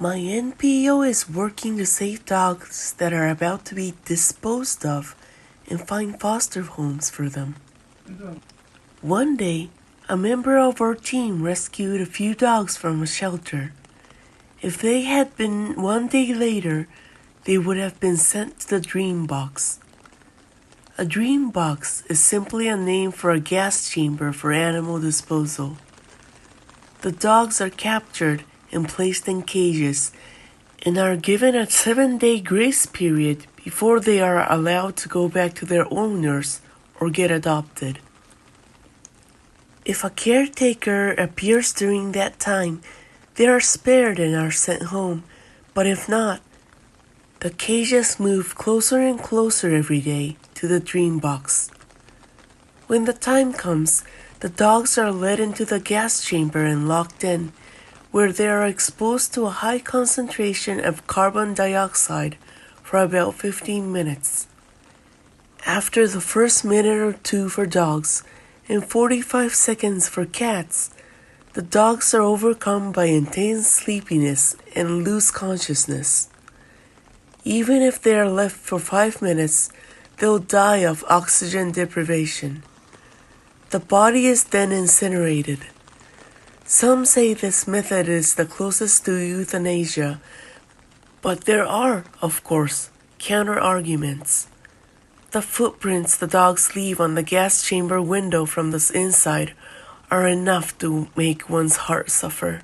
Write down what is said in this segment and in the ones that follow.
My NPO is working to save dogs that are about to be disposed of and find foster homes for them. One day, a member of our team rescued a few dogs from a shelter. If they had been 1 day later, they would have been sent to the Dreambox. A Dreambox is simply a name for a gas chamber for animal disposal. The dogs are captured and placed in cages and are given a 7-day grace period before they are allowed to go back to their owners or get adopted. If a caretaker appears during that time, they are spared and are sent home, but if not, the cages move closer and closer every day to the Dreambox. When the time comes, the dogs are led into the gas chamber and locked in, where they are exposed to a high concentration of carbon dioxide for about 15 minutes. After the first minute or two for dogs and 45 seconds for cats, the dogs are overcome by intense sleepiness and lose consciousness. Even if they are left for 5 minutes, they'll die of oxygen deprivation. The body is then incinerated. Some say this method is the closest to euthanasia, but there are, of course, counter-arguments. The footprints the dogs leave on the gas chamber window from the inside are enough to make one's heart suffer.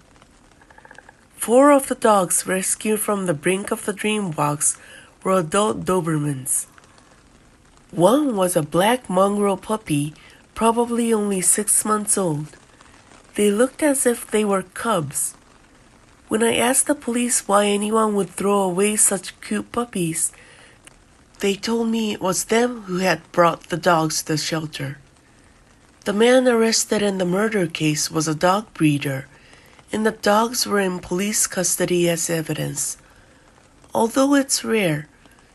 4 of the dogs rescued from the brink of the Dreambox were adult Dobermans. One was a black mongrel puppy, probably only 6 months old. They looked as if they were cubs. When I asked the police why anyone would throw away such cute puppies, they told me it was them who had brought the dogs to the shelter. The man arrested in the murder case was a dog breeder, and the dogs were in police custody as evidence. Although it's rare,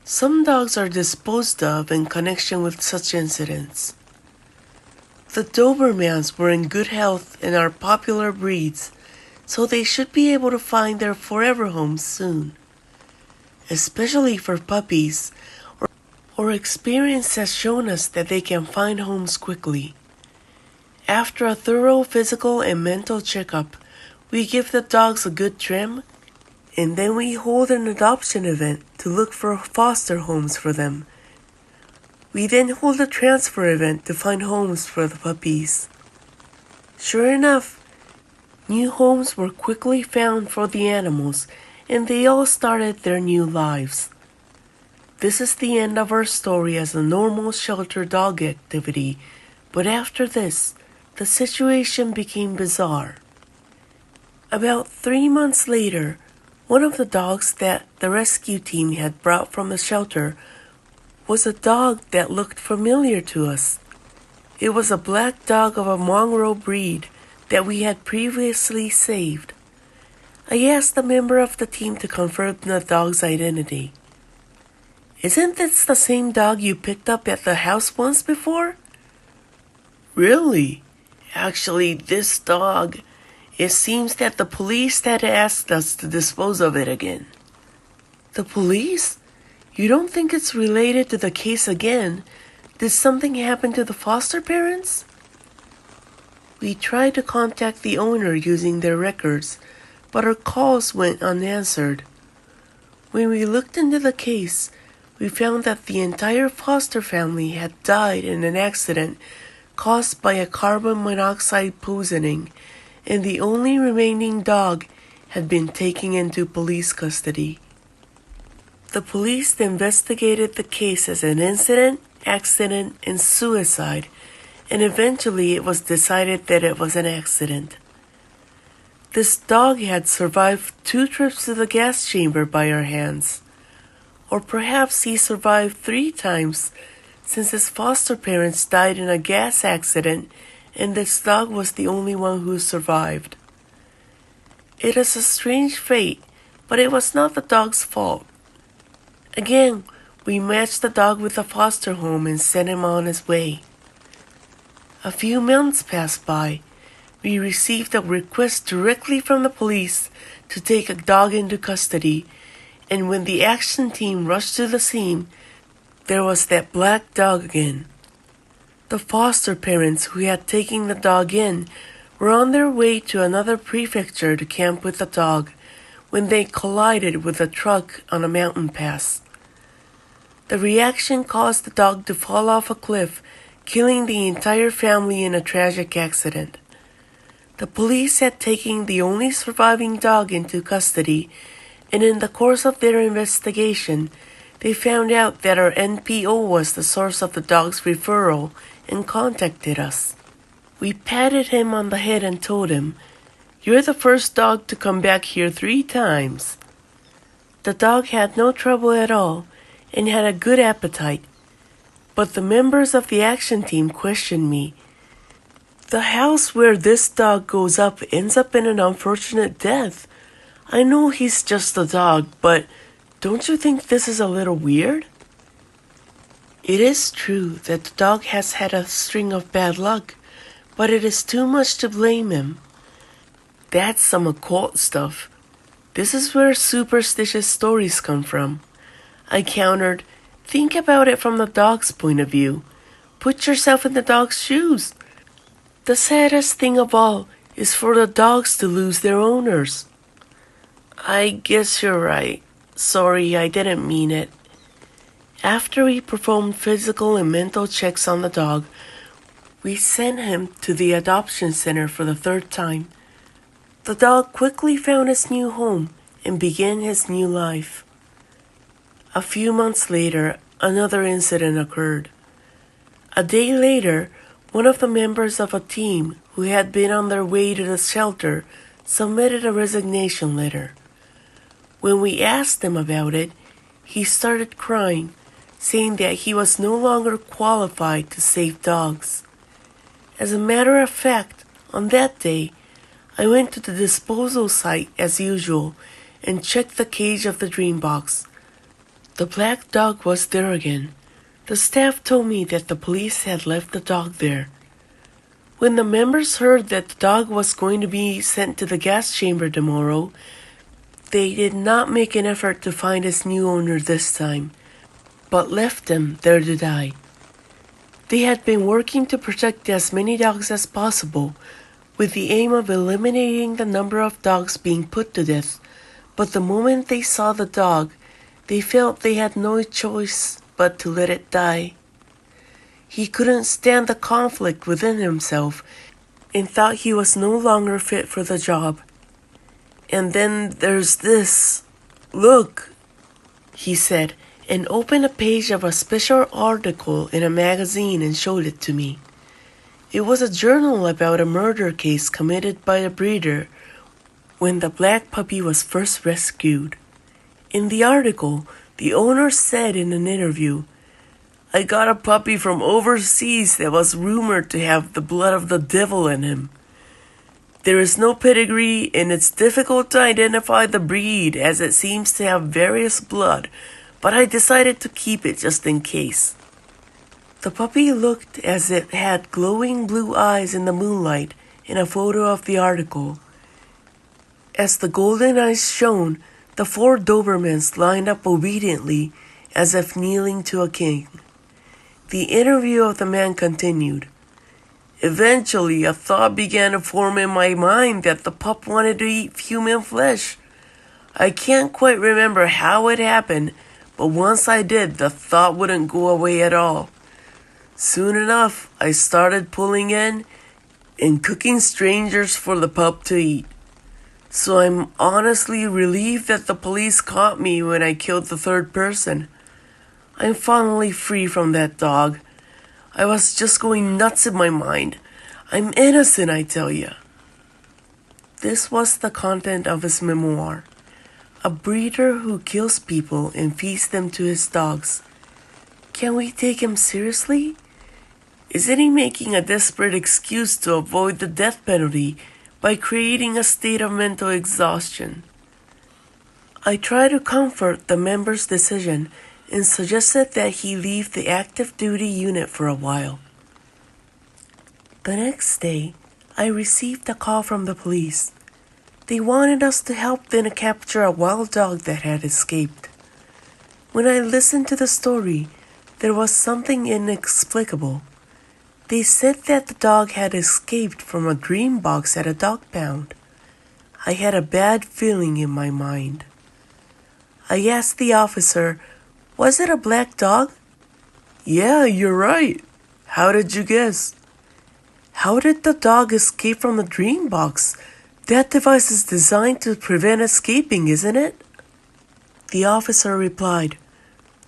some dogs are disposed of in connection with such incidents. The Dobermans were in good health and are popular breeds, so they should be able to find their forever homes soon. Especially for puppies, or experience has shown us that they can find homes quickly. After a thorough physical and mental checkup, we give the dogs a good trim, and then we hold an adoption event to look for foster homes for them. We then hold a transfer event to find homes for the puppies. Sure enough, new homes were quickly found for the animals, and they all started their new lives. This is the end of our story as a normal shelter dog activity, but after this, the situation became bizarre. About 3 months later, one of the dogs that the rescue team had brought from the shelter was a dog that looked familiar to us. It was a black dog of a mongrel breed that we had previously saved. I asked a member of the team to confirm the dog's identity. "Isn't this the same dog you picked up at the house once before?" "Really? Actually, this dog, it seems that the police had asked us to dispose of it again." "The police? You don't think it's related to the case again? Did something happen to the foster parents?" We tried to contact the owner using their records, but our calls went unanswered. When we looked into the case, we found that the entire foster family had died in an accident caused by a carbon monoxide poisoning, and the only remaining dog had been taken into police custody. The police investigated the case as an incident, accident, and suicide, and eventually it was decided that it was an accident. This dog had survived 2 trips to the gas chamber by our hands. Or perhaps he survived 3 times, since his foster parents died in a gas accident and this dog was the only one who survived. It is a strange fate, but it was not the dog's fault. Again, we matched the dog with a foster home and sent him on his way. A few months passed by. we received a request directly from the police to take a dog into custody, and when the action team rushed to the scene, there was that black dog again. The foster parents who had taken the dog in were on their way to another prefecture to camp with the dog when they collided with a truck on a mountain pass. The reaction caused the dog to fall off a cliff, killing the entire family in a tragic accident. The police had taken the only surviving dog into custody, and in the course of their investigation, they found out that our NPO was the source of the dog's referral and contacted us. We patted him on the head and told him, "You're the first dog to come back here 3 times." The dog had no trouble at all and had a good appetite, but the members of the action team questioned me. "The house where this dog goes up ends up in an unfortunate death. I know he's just a dog, but don't you think this is a little weird?" It is true that the dog has had a string of bad luck, but it is too much to blame him. That's some occult stuff. This is where superstitious stories come from. I countered, "Think about it from the dog's point of view. Put yourself in the dog's shoes. The saddest thing of all is for the dogs to lose their owners." "I guess you're right. Sorry, I didn't mean it." After we performed physical and mental checks on the dog, we sent him to the adoption center for the 3rd time. The dog quickly found his new home and began his new life. A few months later, another incident occurred. A day later, one of the members of a team who had been on their way to the shelter submitted a resignation letter. When we asked him about it, he started crying, saying that he was no longer qualified to save dogs. As a matter of fact, on that day, I went to the disposal site as usual and checked the cage of the Dreambox. The black dog was there again. The staff told me that the police had left the dog there. When the members heard that the dog was going to be sent to the gas chamber tomorrow, they did not make an effort to find his new owner this time, but left him there to die. They had been working to protect as many dogs as possible, with the aim of eliminating the number of dogs being put to death, but the moment they saw the dog, they felt they had no choice but to let it die. He couldn't stand the conflict within himself and thought he was no longer fit for the job. "And then there's this. Look," he said, and opened a page of a special article in a magazine and showed it to me. It was a journal about a murder case committed by a breeder when the black puppy was first rescued. In the article, the owner said in an interview, "I got a puppy from overseas that was rumored to have the blood of the devil in him. There is no pedigree and it's difficult to identify the breed as it seems to have various blood, but I decided to keep it just in case." The puppy looked as it had glowing blue eyes in the moonlight in a photo of the article. As the golden eyes shone, the 4 Dobermans lined up obediently as if kneeling to a king. The interview of the man continued. "Eventually, a thought began to form in my mind that the pup wanted to eat human flesh. I can't quite remember how it happened, but once I did, the thought wouldn't go away at all. Soon enough, I started pulling in and cooking strangers for the pup to eat. So I'm honestly relieved that the police caught me when I killed the 3rd person. I'm finally free from that dog. I was just going nuts in my mind. I'm innocent, I tell you." This was the content of his memoir. A breeder who kills people and feeds them to his dogs. Can we take him seriously? Isn't he making a desperate excuse to avoid the death penalty by creating a state of mental exhaustion? I tried to comfort the member's decision and suggested that he leave the active duty unit for a while. The next day, I received a call from the police. They wanted us to help them capture a wild dog that had escaped. When I listened to the story, there was something inexplicable. They said that the dog had escaped from a Dreambox at a dog pound. I had a bad feeling in my mind. I asked the officer, "Was it a black dog?" "Yeah, you're right. How did you guess?" "How did the dog escape from the Dreambox? That device is designed to prevent escaping, isn't it?" The officer replied,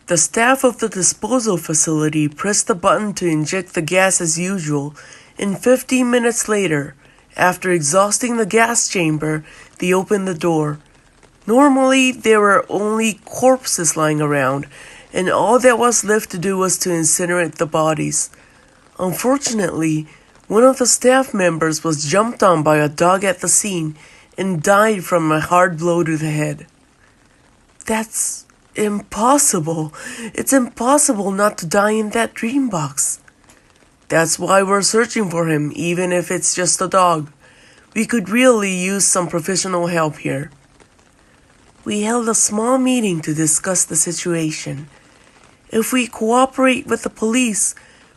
"The staff of the disposal facility pressed the button to inject the gas as usual, and 15 minutes later, after exhausting the gas chamber, they opened the door. Normally, there were only corpses lying around, and all that was left to do was to incinerate the bodies. Unfortunately, one of the staff members was jumped on by a dog at the scene and died from a hard blow to the head." "That's impossible. It's impossible not to die in that dream box." "That's why we're searching for him, even if it's just a dog. We could really use some professional help here." We held a small meeting to discuss the situation. If we cooperate with the police,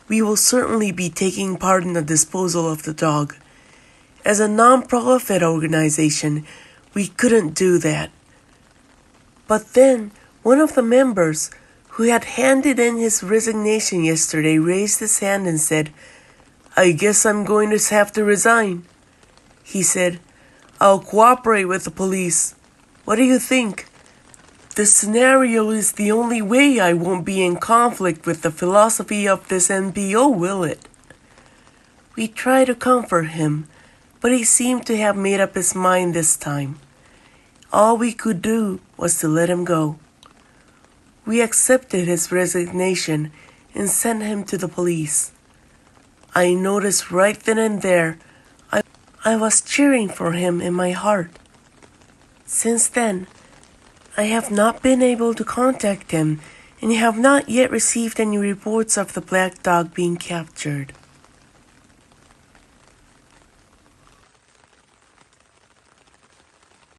we will certainly be taking part in the disposal of the dog. As a non-profit organization, we couldn't do that. But then, one of the members, who had handed in his resignation yesterday, raised his hand and said, "I guess I'm going to have to resign." He said, "I'll cooperate with the police. What do you think? This scenario is the only way I won't be in conflict with the philosophy of this NPO, will it?" We tried to comfort him, but he seemed to have made up his mind this time. All we could do was to let him go. We accepted his resignation and sent him to the police. I noticed right then and there I was cheering for him in my heart. Since then, I have not been able to contact him and have not yet received any reports of the black dog being captured.